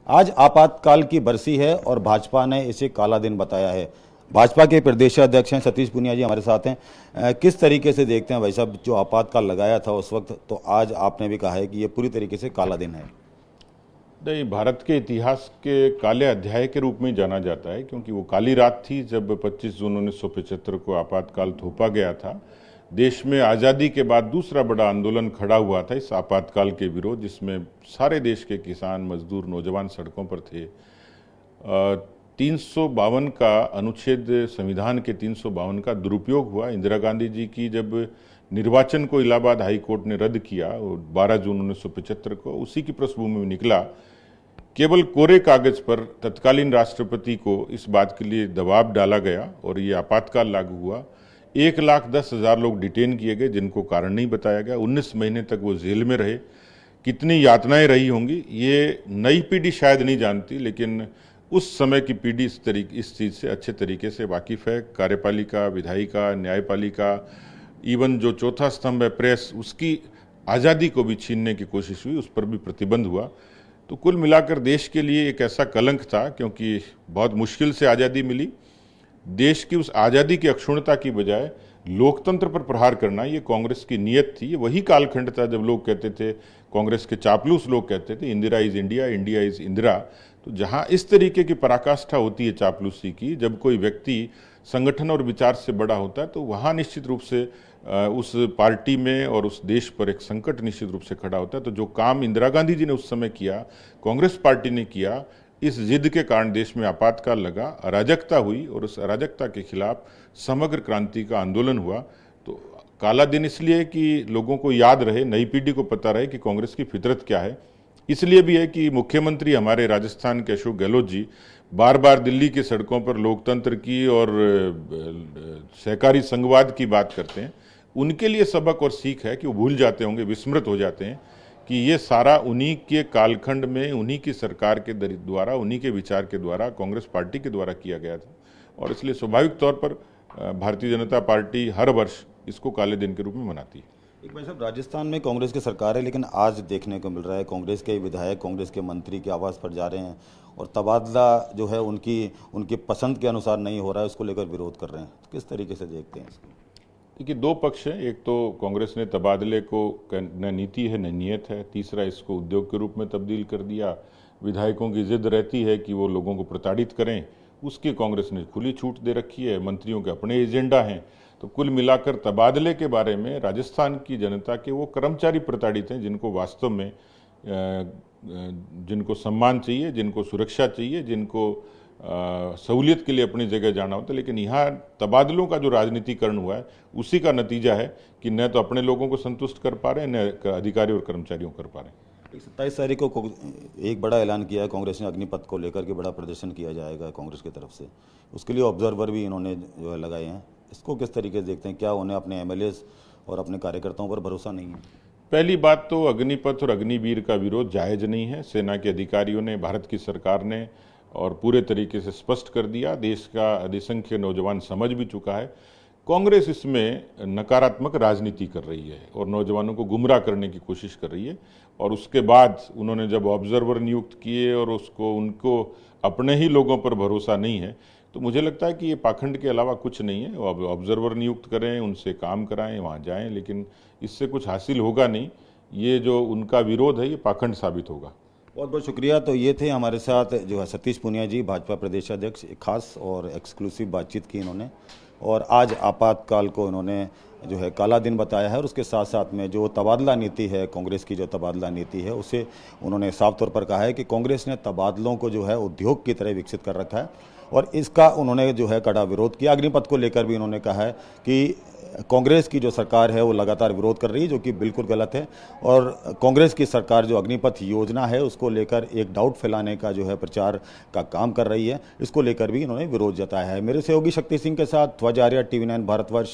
आज आपातकाल की बरसी है और भाजपा ने इसे काला दिन बताया है। भाजपा के प्रदेश अध्यक्ष हैं सतीश पूनिया जी हमारे साथ हैं। किस तरीके से देखते हैं भाई साहब, जो आपातकाल लगाया था उस वक्त, तो आज आपने भी कहा है कि ये पूरी तरीके से काला दिन है। नहीं, भारत के इतिहास के काले अध्याय के रूप में जाना जाता है, क्योंकि वो काली रात थी जब 25 जून 1975 को आपातकाल थोपा गया था। देश में आज़ादी के बाद दूसरा बड़ा आंदोलन खड़ा हुआ था इस आपातकाल के विरोध, जिसमें सारे देश के किसान, मजदूर, नौजवान सड़कों पर थे। 352 का अनुच्छेद, संविधान के 352 का दुरुपयोग हुआ। इंदिरा गांधी जी की जब निर्वाचन को इलाहाबाद हाई कोर्ट ने रद्द किया 12 जून 1975 को, उसी की पृष्ठभूमि में निकला। केवल कोरे कागज पर तत्कालीन राष्ट्रपति को इस बात के लिए दबाव डाला गया और ये आपातकाल लागू हुआ। 1,10,000 लोग डिटेन किए गए जिनको कारण नहीं बताया गया। 19 महीने तक वो जेल में रहे। कितनी यातनाएं रही होंगी ये नई पीढ़ी शायद नहीं जानती, लेकिन उस समय की पीढ़ी इस चीज़ से अच्छे तरीके से वाकिफ़ है। कार्यपालिका, विधायिका, न्यायपालिका, इवन जो चौथा स्तंभ है प्रेस, उसकी आज़ादी को भी छीनने की कोशिश हुई, उस पर भी प्रतिबंध हुआ। तो कुल मिलाकर देश के लिए एक ऐसा कलंक था, क्योंकि बहुत मुश्किल से आज़ादी मिली। देश की उस आज़ादी की अक्षुण्णता की बजाय लोकतंत्र पर प्रहार करना, ये कांग्रेस की नीयत थी। वही कालखंड था जब लोग कहते थे, कांग्रेस के चापलूस लोग कहते थे, Indira is India, India is Indira. तो जहां इस तरीके की पराकाष्ठा होती है चापलूसी की, जब कोई व्यक्ति संगठन और विचार से बड़ा होता है, तो वहां निश्चित रूप से उस पार्टी में और उस देश पर एक संकट निश्चित रूप से खड़ा होता है। तो जो काम इंदिरा गांधी जी ने उस समय किया, कांग्रेस पार्टी ने किया, इस जिद के कारण देश में आपातकाल लगा, अराजकता हुई और उस अराजकता के खिलाफ समग्र क्रांति का आंदोलन हुआ। तो काला दिन इसलिए कि लोगों को याद रहे, नई पीढ़ी को पता रहे कि कांग्रेस की फितरत क्या है। इसलिए भी है कि मुख्यमंत्री हमारे राजस्थान के अशोक गहलोत जी बार बार दिल्ली की सड़कों पर लोकतंत्र की और सहकारी संघवाद की बात करते हैं। उनके लिए सबक और सीख है कि वो भूल जाते होंगे, विस्मृत हो जाते हैं कि ये सारा उन्हीं के कालखंड में, उन्हीं की सरकार के द्वारा, उन्हीं के विचार के द्वारा, कांग्रेस पार्टी के द्वारा किया गया था। और इसलिए स्वाभाविक तौर पर भारतीय जनता पार्टी हर वर्ष इसको काले दिन के रूप में मनाती है। एक भाई साहब, राजस्थान में कांग्रेस की सरकार है, लेकिन आज देखने को मिल रहा है कांग्रेस के विधायक, कांग्रेस के मंत्री के आवास पर जा रहे हैं और तबादला जो है उनकी पसंद के अनुसार नहीं हो रहा है, उसको लेकर विरोध कर रहे हैं। तो किस तरीके से देखते हैं इसको? देखिए, दो पक्ष हैं। एक तो कांग्रेस ने तबादले को न नीति है न नियत है। तीसरा, इसको उद्योग के रूप में तब्दील कर दिया। विधायकों की जिद रहती है कि वो लोगों को प्रताड़ित करें, उसकी कांग्रेस ने खुली छूट दे रखी है। मंत्रियों के अपने एजेंडा हैं। तो कुल मिलाकर तबादले के बारे में राजस्थान की जनता के वो कर्मचारी प्रताड़ित हैं जिनको वास्तव में जिनको सम्मान चाहिए, जिनको सुरक्षा चाहिए, जिनको सहूलियत के लिए अपनी जगह जाना होता है। लेकिन यहाँ तबादलों का जो राजनीतिकरण हुआ है, उसी का नतीजा है कि न तो अपने लोगों को संतुष्ट कर पा रहे हैं, न अधिकारी और कर्मचारियों कर पा रहे हैं। 27 तारीख को एक बड़ा ऐलान किया है कांग्रेस ने, अग्निपथ को लेकर के बड़ा प्रदर्शन किया जाएगा कांग्रेस की तरफ से। उसके लिए ऑब्जर्वर भी इन्होंने जो है लगाए हैं। इसको किस तरीके से देखते हैं? क्या उन्हें अपने एमएलएस और अपने कार्यकर्ताओं पर भरोसा नहीं है? पहली बात तो अग्निपथ और अग्निवीर का विरोध जायज नहीं है। सेना के अधिकारियों ने, भारत की सरकार ने और पूरे तरीके से स्पष्ट कर दिया। देश का अधिसंख्य नौजवान समझ भी चुका है। कांग्रेस इसमें नकारात्मक राजनीति कर रही है और नौजवानों को गुमराह करने की कोशिश कर रही है। और उसके बाद उन्होंने जब ऑब्जर्वर नियुक्त किए और उनको अपने ही लोगों पर भरोसा नहीं है, तो मुझे लगता है कि ये पाखंड के अलावा कुछ नहीं है। ऑब्जर्वर नियुक्त करें, उनसे काम कराएं, वहाँ जाएं, लेकिन इससे कुछ हासिल होगा नहीं। ये जो उनका विरोध है, ये पाखंड साबित होगा। बहुत बहुत शुक्रिया। तो ये थे हमारे साथ जो है सतीश पूनिया जी, भाजपा प्रदेश अध्यक्ष। एक खास और एक्सक्लूसिव बातचीत की इन्होंने, और आज आपातकाल को इन्होंने जो है काला दिन बताया है। और उसके साथ साथ में जो तबादला नीति है, कांग्रेस की जो तबादला नीति है, उसे उन्होंने साफ तौर पर कहा है कि कांग्रेस ने तबादलों को जो है उद्योग की तरह विकसित कर रखा है और इसका उन्होंने जो है कड़ा विरोध किया। अग्निपथ को लेकर भी उन्होंने कहा है कि कांग्रेस की जो सरकार है वो लगातार विरोध कर रही है, जो कि बिल्कुल गलत है। और कांग्रेस की सरकार जो अग्निपथ योजना है उसको लेकर एक डाउट फैलाने का जो है प्रचार का काम कर रही है, इसको लेकर भी इन्होंने विरोध जताया है। मेरे सहयोगी शक्ति सिंह के साथ ध्वज आर्या, TV9 भारतवर्ष।